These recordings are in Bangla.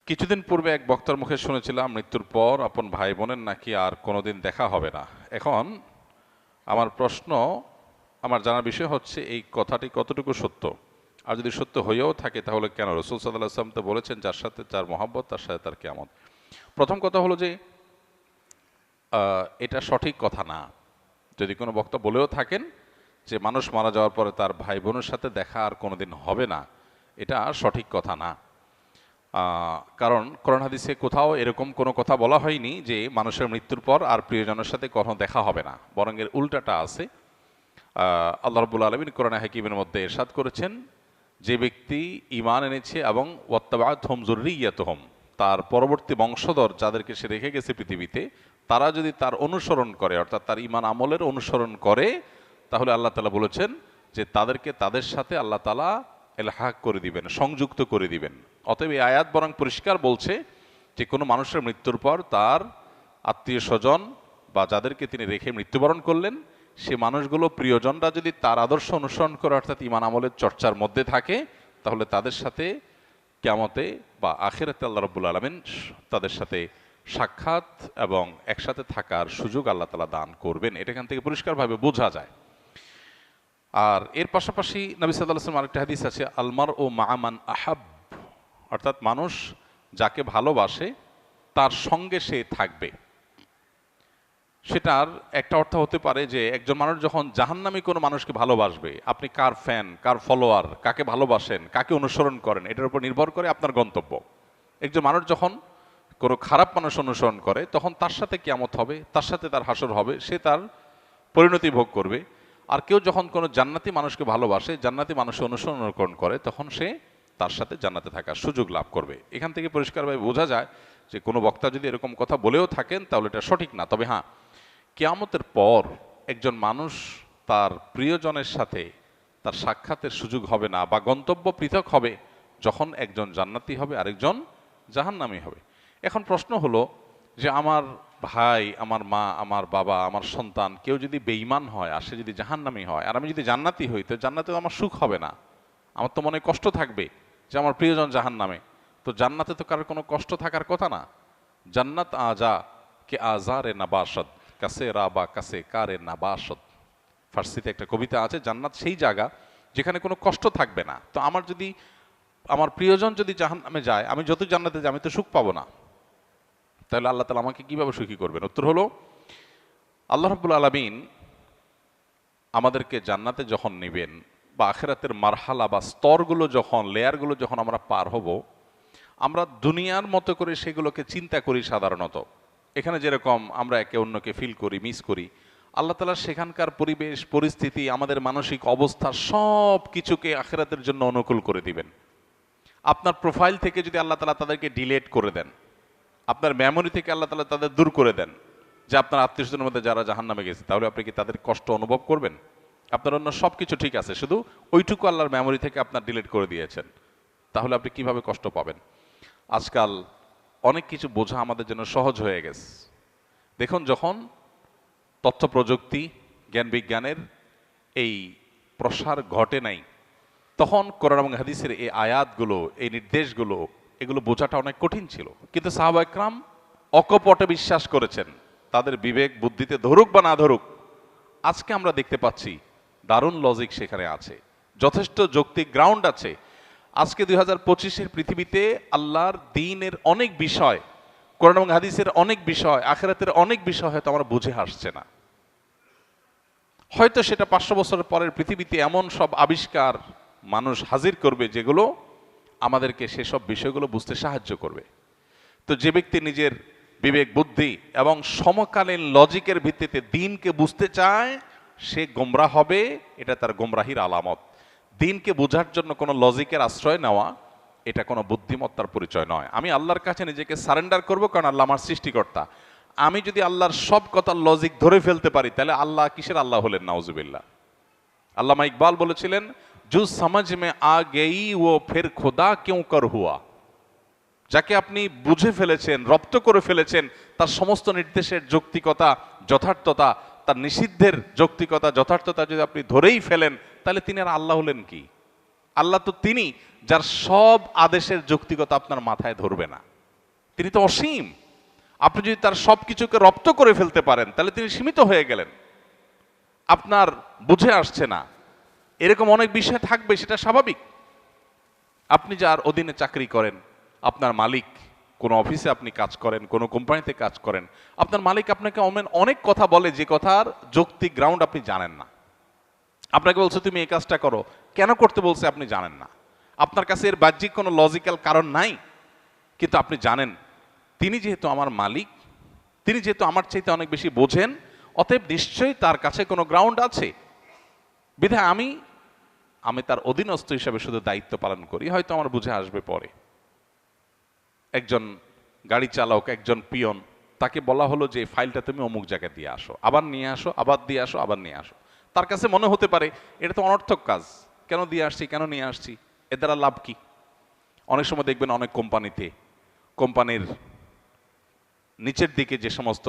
কিছুদিন পূর্বে এক বক্তার মুখে শুনেছিলাম মৃত্যুর পর আপন ভাই বোনের নাকি আর কোনোদিন দেখা হবে না। এখন আমার প্রশ্ন, আমার জানার বিষয় হচ্ছে এই কথাটি কতটুকু সত্য, আর যদি সত্য হয়েও থাকে তাহলে কেন? রসুল সাল্লাল্লাহু আলাইহি ওয়াসাল্লাম তো বলেছেন, যার সাথে যার মহব্বত তার সাথে তার কিয়ামত। প্রথম কথা হলো যে এটা সঠিক কথা না। যদি কোনো বক্তা বলেও থাকেন যে মানুষ মারা যাওয়ার পরে তার ভাই বোনের সাথে দেখা আর কোনোদিন হবে না, এটা সঠিক কথা না। কারণ কোরআন হাদিসে কোথাও এরকম কোনো কথা বলা হয়নি যে মানুষের মৃত্যুর পর আর প্রিয়জনের সাথে কখনো দেখা হবে না, বরং এর উল্টাটা আছে। আল্লাহ রাব্বুল আলামিন কোরআনে হাকিমের মধ্যে ইরশাদ করেছেন, যে ব্যক্তি ঈমান এনেছে এবং ওয়াত্তাবা'আতহুম যুররিয়্যাতুহুম, তার পরবর্তী বংশধর যাদেরকে সে রেখে গেছে পৃথিবীতে, তারা যদি তার অনুসরণ করে, অর্থাৎ তার ঈমান আমলের অনুসরণ করে, তাহলে আল্লাহ তাআলা বলেছেন যে তাদেরকে তাদের সাথে আল্লাহ তাআলা ইলহাক করে দিবেন, সংযুক্ত করে দিবেন। অতএব এই আয়াত বরং পরিষ্কার বলছে যে কোনো মানুষের মৃত্যুর পর তার আত্মীয় স্বজন বা যাদেরকে তিনি রেখে মৃত্যুবরণ করলেন, সে মানুষগুলো, প্রিয়জনরা যদি তার আদর্শ অনুসরণ করে, অর্থাৎ ঈমান আমলের চর্চার মধ্যে থাকে, তাহলে তাদের সাথে কিয়ামতে বা আখিরাতে আল্লাহ রাব্বুল আলামিন তাদের সাথে সাক্ষাৎ এবং একসাথে থাকার সুযোগ আল্লাহ তাআলা দান করবেন। এটা এখান থেকে পরিষ্কারভাবে বোঝা যায়। আর এর পাশাপাশি নবী সাল্লাল্লাহু আলাইহি ওয়াসাল্লাম আরেকটা হাদিস আছে, আলমার ও মা'মান আহাব, অর্থাৎ মানুষ যাকে ভালোবাসে তার সঙ্গে সে থাকবে। সেটার একটা অর্থ হতে পারে যে একজন মানুষ যখন জাহান্নামী কোনো মানুষকে ভালোবাসবে, আপনি কার ফ্যান, কার ফলোয়ার, কাকে ভালোবাসেন, কাকে অনুসরণ করেন, এটার উপর নির্ভর করে আপনার গন্তব্য। একজন মানুষ যখন কোনো খারাপ মানুষ অনুসরণ করে, তখন তার সাথে কিয়ামত হবে, তার সাথে তার হাসর হবে, সে তার পরিণতি ভোগ করবে। আর কেউ যখন কোনো জান্নাতি মানুষকে ভালোবাসে, জান্নাতি মানুষের অনুসরণ করে, তখন সে তার সাথে জান্নাতে থাকার সুযোগ লাভ করবে। এখান থেকে পরিষ্কারভাবে বোঝা যায় যে কোনো বক্তা যদি এরকম কথা বলেও থাকেন তাহলে এটা সঠিক না। তবে হ্যাঁ, কিয়ামতের পর একজন মানুষ তার প্রিয়জনের সাথে তার সাক্ষাতের সুযোগ হবে না, বা গন্তব্য পৃথক হবে, যখন একজন জান্নাতি হবে আরেকজন জাহান্নামী হবে। এখন প্রশ্ন হলো যে আমার ভাই, আমার মা, আমার বাবা, আমার সন্তান কেউ যদি বেঈমান হয় আর সে যদি জাহান্নামী হয়, আর আমি যদি জান্নাতি হই, তো জান্নাতে আমার সুখ হবে না, আমার তো মনে কষ্ট থাকবে যে আমার প্রিয়জন জাহান্নামে। তো জান্নাতে তো কারোর কোনো কষ্ট থাকার কথা না। জান্নাত আজা কে আজারে নাবাসদ, কাছে রাবা কাছে কারে নাবাসদ। ফার্সিতে একটা কবিতা আছে, জান্নাত সেই জায়গা যেখানে কোনো কষ্ট থাকবে না। তো আমার যদি, আমার প্রিয়জন যদি জাহান্নামে যায়, আমি যত জান্নাতে যাই আমি তো সুখ পাবো না, তাহলে আল্লাহ তাআলা আমাকে কিভাবে সুখী করবেন? উত্তর হলো, আল্লাহ রাব্বুল আলামিন আমাদেরকে জান্নাতে যখন নেবেন, বা আখিরাতের মারহালা বা স্তরগুলো যখন, লেয়ারগুলো যখন আমরা পার হব, আমরা দুনিয়ার মতো করে সেগুলোকে চিন্তা করি সাধারণত। এখানে যেরকম আমরা একে অন্যকে ফিল করি, মিস করি, আল্লাহ তাআলা সেখানকার পরিবেশ পরিস্থিতি, আমাদের মানসিক অবস্থা, সব কিছুকে আখিরাতের জন্য অনুকূল করে দিবেন। আপনার প্রোফাইল থেকে যদি আল্লাহ তাআলা তাদেরকে ডিলিট করে দেন, আপনার মেমোরি থেকে আল্লাহ তাআলা তাদের দূর করে দেন, যে আপনার আত্মীয় স্বজনের মধ্যে যারা জাহান্নামে গেছে, তাহলে আপনি কি তাদের কষ্ট অনুভব করবেন? আপনার অন্য সব কিছু ঠিক আছে, শুধু ওইটুকু আল্লাহর মেমোরি থেকে আপনার ডিলিট করে দিয়েছেন, তাহলে আপনি কিভাবে কষ্ট পাবেন? আজকাল অনেক কিছু বোঝা আমাদের জন্য সহজ হয়ে গেছে। দেখুন, যখন তথ্য প্রযুক্তি, জ্ঞান বিজ্ঞানের এই প্রসার ঘটে নাই, তখন কোরআন এবং হাদিসের এই আয়াতগুলো, এই নির্দেশগুলো, এগুলো বোঝাটা অনেক কঠিন ছিল। কিন্তু সাহাবা একরাম অকপটে বিশ্বাস করেছেন, তাদের বিবেক বুদ্ধিতে ধরুক বা না ধরুক। আজকে আমরা দেখতে পাচ্ছি দারুণ লজিক সেখানে আছে, যথেষ্ট যৌক্তিক গ্রাউন্ড আছে। আজকে 2025-এর পৃথিবীতে আল্লাহর দ্বীনের অনেক বিষয়, কোরআন এবং হাদিসের অনেক বিষয়, আখিরাতের অনেক বিষয় হয়তো আমরা বুঝে আসছে না। হয়তো সেটা 500 বছরের পরের পৃথিবীতে এমন সব আবিষ্কার মানুষ হাজির করবে যেগুলো আমাদেরকে সেসব বিষয়গুলো বুঝতে সাহায্য করবে। তো যে ব্যক্তি নিজের বিবেক বুদ্ধি এবং সমকালীন লজিকের ভিত্তিতে দ্বীনকে বুঝতে চায়, সে গোমরাহ হবে, এটা তার গোমরাহির আলামত। দ্বীনকে বোঝার জন্য কোনো লজিকের আশ্রয় নেওয়া, এটা কোনো বুদ্ধিমত্তার পরিচয় নয়। আমি আল্লাহর কাছে নিজেকে সারেন্ডার করব, কারণ আল্লাহ আমার সৃষ্টিকর্তা। আমি যদি আল্লাহর সব কথার লজিক ধরে ফেলতে পারি, তাহলে আল্লাহ কিসের আল্লাহ হলেন? নাউজুবিল্লাহ। আল্লামা ইকবাল বলেছিলেন, জু সমঝ মে আ গেই ও ফির খোদা কিউ কর হুয়া। যাকে আপনি বুঝে ফেলেছেন, রপ্ত করে ফেলেছেন, তার সমস্ত নির্দেশের যৌক্তিকতা, যথার্থতা, তার নিষিদ্ধের যৌক্তিকতা, যথার্থতা যদি আপনি ধরেই ফেলেন, তাহলে তিনি আর আল্লাহ হলেন কি? আল্লাহ তো তিনি যার সব আদেশের যৌক্তিকতা আপনার মাথায় ধরবে না। তিনি তো অসীম। আপনি যদি তার সবকিছুকে রপ্ত করে ফেলতে পারেন তাহলে তিনি সীমিত হয়ে গেলেন, আপনার বুঝে আসছে না। এরকম অনেক বিষয় থাকবে, সেটা স্বাভাবিক। আপনি যার অধীনে চাকরি করেন, আপনার মালিক, কোনো অফিসে আপনি কাজ করেন, কোনো কোম্পানিতে কাজ করেন, আপনার মালিক আপনাকে অনেক কথা বলে যে কথার যৌক্তিক গ্রাউন্ড আপনি জানেন না। আপনাকে বলছে তুমি এই কাজটা করো, কেন করতে বলছে আপনি জানেন না। আপনার কাছে এর বাহ্যিক কোনো লজিক্যাল কারণ নাই, কিন্তু আপনি জানেন তিনি যেহেতু আমার মালিক, তিনি যেহেতু আমার চাইতে অনেক বেশি বোঝেন, অতএব নিশ্চয়ই তার কাছে কোনো গ্রাউন্ড আছে। বিধায় আমি তার অধীনস্থ হিসাবে শুধু দায়িত্ব পালন করি, হয়তো আমার বুঝে আসবে পরে। একজন গাড়ি চালক, একজন পিয়ন, তাকে বলা হলো যে ফাইলটা তুমি অমুক জায়গায় দিয়ে আসো, আবার নিয়ে আসো, আবার দিয়ে আসো, আবার নিয়ে আসো। তার কাছে মনে হতে পারে এটা তো অনর্থক কাজ, কেন দিয়ে আসছি, কেন নিয়ে আসছি, এর দ্বারা লাভ কি? অনেক সময় দেখবেন অনেক কোম্পানিতে, কোম্পানির নিচের দিকে যে সমস্ত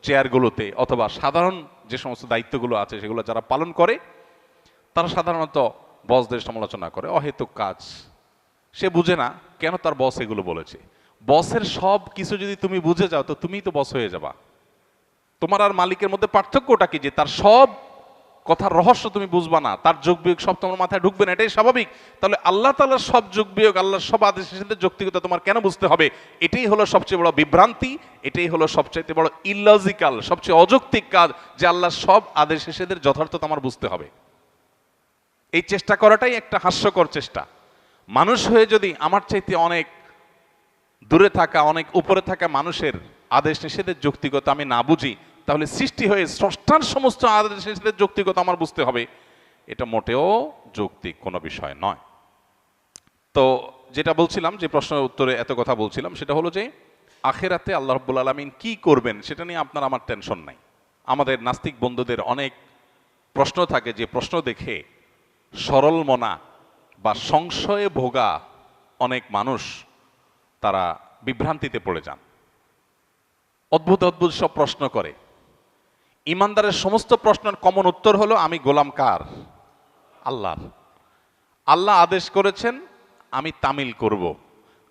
চেয়ারগুলোতে অথবা সাধারণ যে সমস্ত দায়িত্বগুলো আছে সেগুলো যারা পালন করে, তারা সাধারণত বসদের সমালোচনা করে, অহেতুক কাজ। সে বুঝে না কেন তার বস এগুলো বলেছে। বসের সব কিছু যদি তুমি বুঝে যাও তো তুমিই তো বস হয়ে যাবা। তোমার আর মালিকের মধ্যে পার্থক্যটা কি? যে তার সব কথার রহস্য তুমি বুঝবা না, তার যোগ বিয়োগ সব তোমার মাথায় ঢুকবে না, এটাই স্বাভাবিক। তাহলে আল্লাহ তাআলার সব যোগ বিয়োগ, আল্লাহর সব আদেশের সাথে যৌক্তিকতা তোমার কেন বুঝতে হবে? এটাই হলো সবচেয়ে বড় বিভ্রান্তি, এটাই হলো সবচেয়ে বড় ইললজিক্যাল, সবচেয়ে অযৌক্তিক কাজ, যে আল্লাহর সব আদেশ নিষেধের যথার্থতা আমার বুঝতে হবে। এই চেষ্টা করাটাই একটা হাস্যকর চেষ্টা। মানুষ হয়ে যদি আমার চাইতে অনেক দূরে থাকা, অনেক উপরে থাকা মানুষের আদেশ নিষেধের যৌক্তিকতা আমি না বুঝি, তাহলে সৃষ্টি হয়ে স্রষ্টার সমস্ত আদেশ নিষেধের যৌক্তিকতা আমার বুঝতে হবে, এটা মোটেও যৌক্তিক কোনো বিষয় নয়। তো যেটা বলছিলাম, যে প্রশ্নের উত্তরে এত কথা বলছিলাম, সেটা হলো যে আখেরাতে আল্লাহ রাব্বুল আলামিন কি করবেন সেটা নিয়ে আপনার আমার টেনশন নাই। আমাদের নাস্তিক বন্ধুদের অনেক প্রশ্ন থাকে, যে প্রশ্ন দেখে সরল মনা বা সংশয়ে ভোগা অনেক মানুষ তারা বিভ্রান্তিতে পড়ে যান, অদ্ভুত অদ্ভুত সব প্রশ্ন করে। ইমানদারের সমস্ত প্রশ্নের কমন উত্তর হলো আমি গোলাম কার? আল্লাহর। আল্লাহ আদেশ করেছেন, আমি তামিল করব।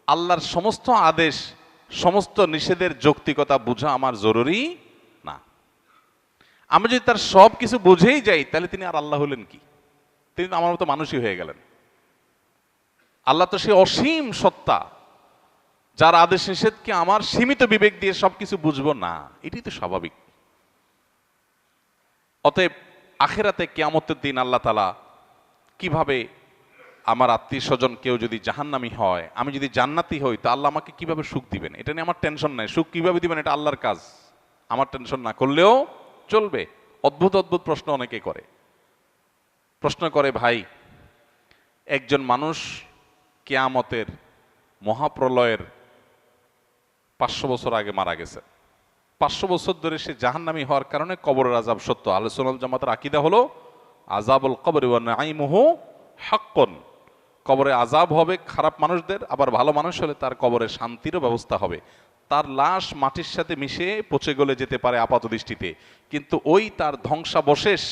আল্লাহর সমস্ত আদেশ, সমস্ত নিষেধের যৌক্তিকতা বোঝা আমার জরুরি না। আমি যদি তার সব কিছু বুঝেই যাই তাহলে তিনি আর আল্লাহ হলেন কি? তিনি তো আমার মতো মানুষই হয়ে গেলেন। আল্লাহ তো সে অসীম সত্তা, যার আদেশ নিষেধকে আমার সীমিত বিবেক দিয়ে সবকিছু বুঝবো না, এটি তো স্বাভাবিক। অতএব আখেরাতে কিয়ামতের দিন আল্লাহ তাআলা কিভাবে, আমার আত্মীয় স্বজন কেউ যদি জাহান্নামী হয়, আমি যদি জান্নাতি হই, তা আল্লাহ আমাকে কিভাবে সুখ দিবেন এটা নিয়ে আমার টেনশন নাই। সুখ কিভাবে দিবেন এটা আল্লাহর কাজ, আমার টেনশন না করলেও চলবে। অদ্ভুত অদ্ভুত প্রশ্ন অনেকে করে। প্রশ্ন করে, ভাই একজন মানুষ কিয়ামতের মহাপ্রলয়ের 500 বছর আগে মারা গেছে, 500 বছর ধরে সে জাহান্নামী হওয়ার কারণে কবরের আযাব সত্য। আহলে সুন্নাত ওয়াল জামাতের আকীদা হলো আযাবুল কবরি ওয়া নাঈমুহু হাক্কুন। কবরে আযাব হবে খারাপ মানুষদের, আবার ভালো মানুষ হলে তার কবরে শান্তিরও ব্যবস্থা হবে। তার লাশ মাটির সাথে মিশে পচে গলে যেতে পারে আপাত দৃষ্টিতে, কিন্তু ওই তার ধ্বংসাবশেষ,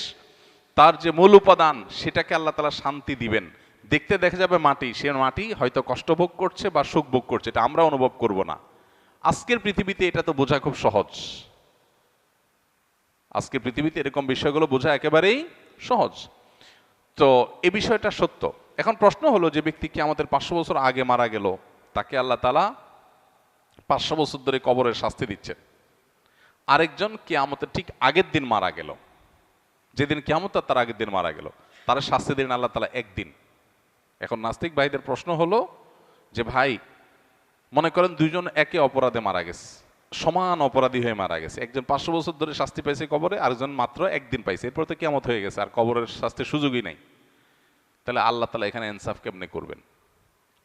তার যে মূল উপাদান, সেটাকে আল্লাহ তাআলা শান্তি দিবেন। দেখতে দেখা যাবে মাটি, সে মাটি হয়তো কষ্ট ভোগ করছে বা সুখ ভোগ করছে, এটা আমরা অনুভব করব না। আজকের পৃথিবীতে এটা তো বোঝা খুব সহজ। আজকের পৃথিবীতে এরকম বিষয়গুলো বোঝা একেবারেই সহজ। তো এই বিষয়টা সত্য। এখন প্রশ্ন হলো, যে ব্যক্তি কি আমাদের 500 বছর আগে মারা গেল, তাকে আল্লাহ তাআলা 500 বছর ধরে কবরের শাস্তি দিচ্ছেন। আরেকজন কিয়ামতের ঠিক আগের দিন মারা গেল, যেদিন কিয়ামত তার আগের দিন মারা গেল, তার শাস্তি দিন আল্লাহ তাআলা একদিন। এখন নাস্তিক ভাইদের প্রশ্ন হলো যে, ভাই মনে করেন দুইজন একে অপরাধে মারা গেছে, সমান অপরাধী হয়ে মারা গেছে। একজন 500 বছর ধরে শাস্তি পাইছে কবরে, আরেকজন মাত্র একদিন পাইছে, এরপর তো কিয়ামত হয়ে গেছে, আর কবরের শাস্তির সুযোগই নাই। তাহলে আল্লাহ তাআলা এখানে ইনসাফ কেমনে করবেন?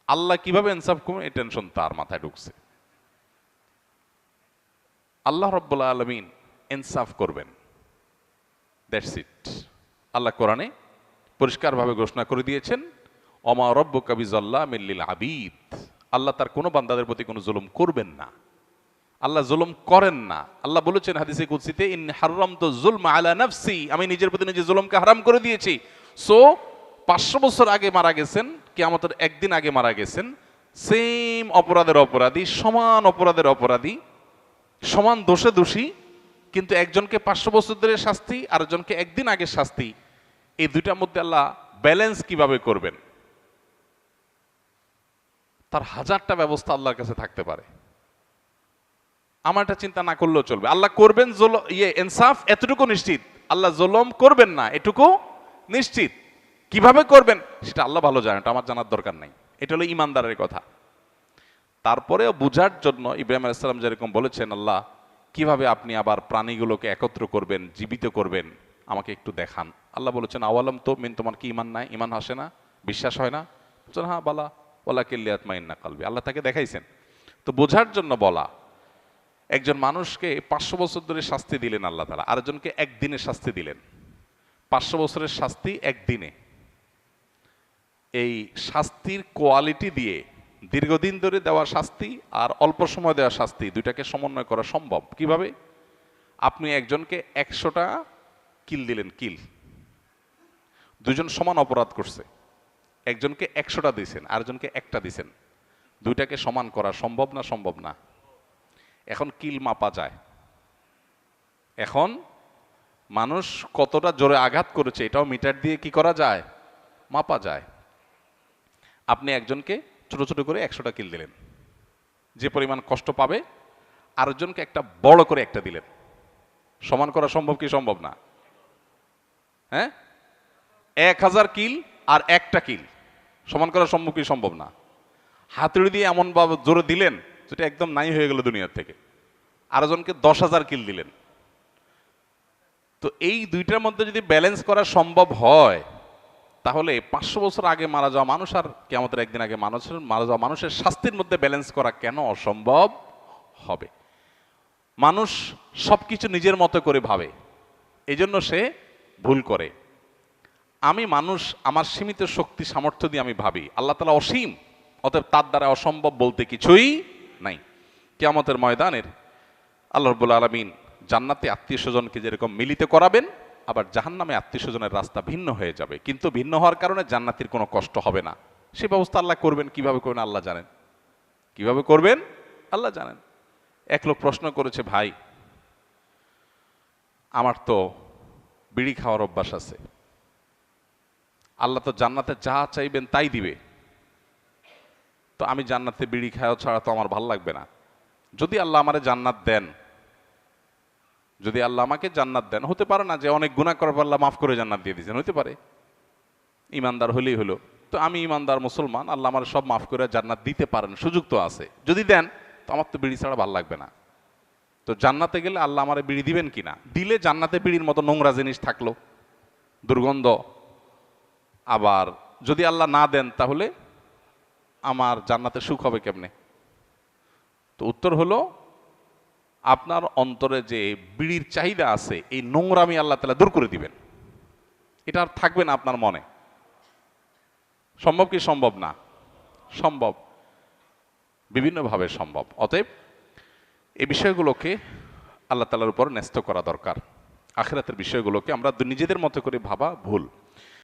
আল্লাহ কিভাবে ইনসাফ করবেন এই টেনশন তার মাথায় ঢুকছে। আল্লাহ রাব্বুল আলামিন ইনসাফ করবেন, দ্যাটস ইট। আল্লাহ কোরআনে পরিষ্কারভাবে ঘোষণা করে দিয়েছেন, ওমা রাব্বুকা বিযাল্লামিল লিল আবিদ। আল্লাহ তার কোনো বান্দাদের প্রতি কোনো জুলুম করবেন না, আল্লাহ জুলুম করেন না। আল্লাহ বলেছেন হাদিসে কুদসিতে, ইন্নী হাররামতু যুলমা আলা নাফসি, আমি নিজের প্রতি নিজে জুলুমকে হারাম করে দিয়েছি। সো 500 বছর আগে মারা গেছেন, কিয়ামতের একদিন আগে মারা গেছেন, সেম অপরাধের অপরাধী, সমান অপরাধের অপরাধী, সমান দোষে দোষী, কিন্তু একজনকে 500 বছর ধরে শাস্তি, আরেকজনকে একদিন আগে শাস্তি। এই দুইটার মধ্যে আল্লাহ ব্যালেন্স কিভাবে করবেন? তার হাজারটা ব্যবস্থা আল্লাহর কাছে থাকতে পারে। আমার এটা চিন্তা না করলেও চলবে। আল্লাহ করবেন ইনসাফ, এতটুকু নিশ্চিত। আল্লাহ জুলুম করবেন না, এটুকু নিশ্চিত। কিভাবে করবেন সেটা আল্লাহ ভালো জানেন, এটা আমার জানার দরকার নাই। এটা হলো ইমানদারের কথা। তারপরেও বুঝার জন্য ইব্রাহিম আলাইহিস সালাম যেরকম বলেছেন, আল্লাহ কিভাবে আপনি আবার প্রাণীগুলোকে একত্র করবেন, জীবিত করবেন, আমাকে একটু দেখান। আল্লাহ বলেছেন, আওয়ালাম তো মিন, তোমার কি ইমান নাই? ইমান আসে না, বিশ্বাস হয় না? বলছেন হ্যাঁ বালা, ওলা কিল্লিয়াতমাইন্না কালবি। আল্লাহ তাকে দেখাইছেন। তো বোঝার জন্য বলা, একজন মানুষকে 500 বছর ধরে শাস্তি দিলেন আল্লাহ তাআলা, আরেকজনকে একদিনে শাস্তি দিলেন। 500 বছরের শাস্তি একদিনে। এই শাস্তির কোয়ালিটি দিয়ে দীর্ঘদিন ধরে দেওয়া শাস্তি আর অল্প সময় দেওয়া শাস্তি, দুইটাকে সমন্বয় করা সম্ভব কিভাবে? আপনি একজনকে 100টা কিল দিলেন, কিল, দুজন সমান অপরাধ করছে, একজনকে 100টা দিয়েছেন, আরেকজনকে একটা দিয়েছেন, দুইটাকে সমান করা সম্ভব না? সম্ভব না। এখন কিল মাপা যায়। এখন মানুষ কতটা জোরে আঘাত করেছে এটাও মিটার দিয়ে কি করা যায়? মাপা যায়। আপনি একজনকে ছোট ছোট করে 100টা কিল দিলেন, যে পরিমাণ কষ্ট পাবে, আরেকজনকে একটা বড় করে একটা দিলেন, সমান করা সম্ভব কি সম্ভব না? হ্যাঁ, 1000 কিল আর একটা কিল সমান করা সম্ভব কি সম্ভব না? হাতুড়ি দিয়ে এমন ভাবে জোরে দিলেন যেটা একদম নাই হয়ে গেল দুনিয়ার থেকে। আরেকজনকে 10,000 কিল দিলেন। তো এই দুইটার মধ্যে যদি ব্যালেন্স করা সম্ভব হয়, তাহলে 500 বছর আগে মারা যাওয়া মানুষ আর কিয়ামতের একদিন আগে মারা যাওয়া মানুষের শাস্তির মধ্যে ব্যালেন্স করা কেন অসম্ভব হবে? মানুষ সবকিছু নিজের মতো করে ভাবে, এজন্য সে ভুল করে। আমি মানুষ, আমার সীমিত শক্তি সামর্থ্য দিয়ে আমি ভাবি, আল্লাহ তাআলা অসীম, অতএব তার দ্বারা অসম্ভব বলতে কিছুই নাই। কিয়ামতের ময়দানের আল্লাহ রাব্বুল আলামিন জান্নাতে আত্মীয় স্বজনকে যেরকম মিলিত করাবেন, আবার জাহান্নামে আত্মীয় স্বজনের রাস্তা ভিন্ন হয়ে যাবে, কিন্তু ভিন্ন হওয়ার কারণে জান্নাতের কোনো কষ্ট হবে না। সে ব্যবস্থা আল্লাহ করবেন। কিভাবে করবেন আল্লাহ জানেন, কিভাবে করবেন আল্লাহ জানেন। এক লোক প্রশ্ন করেছে, ভাই আমার তো বিড়ি খাওয়ার অভ্যাস আছে, আল্লাহ তো জান্নাতে যা চাইবেন তাই দিবে, তো আমি জান্নাতে বিড়ি খাওয়া ছাড়া তো আমার ভাল লাগবে না। যদি আল্লাহ আমারে জান্নাত দেন, যদি আল্লাহ আমাকে জান্নাত দেন, হতে পারে না যে অনেক গুনাহ করার পর আল্লাহ মাফ করে জান্নাত দিয়ে দিয়েছেন, হতে পারে, ইমানদার হলেই হলো। তো আমি ইমানদার মুসলমান, আল্লাহ আমার সব মাফ করে জান্নাত দিতে পারেন, সুযোগ তো আছে। যদি দেন তো আমার তো বিড়ি ছাড়া ভাল লাগবে না। তো জান্নাতে গেলে আল্লাহ আমারে বিড়ি দিবেন কিনা? দিলে জান্নাতে বিড়ির মতো নোংরা জিনিস থাকলো, দুর্গন্ধ। আবার যদি আল্লাহ না দেন, তাহলে আমার জান্নাতে সুখ হবে কেমনে? তো উত্তর হলো, আপনার অন্তরে যে বিড়ির চাহিদা আছে, এই নোংরামি আল্লাহ তাআলা দূর করে দিবেন, এটা আর থাকবে না আপনার মনে। সম্ভব কি সম্ভব না? সম্ভব, বিভিন্নভাবে সম্ভব। অতএব এই বিষয়গুলোকে আল্লাহ তাআলার উপর ন্যস্ত করা দরকার। আখিরাতের বিষয়গুলোকে আমরা নিজেদের মতো করে ভাবা ভুল।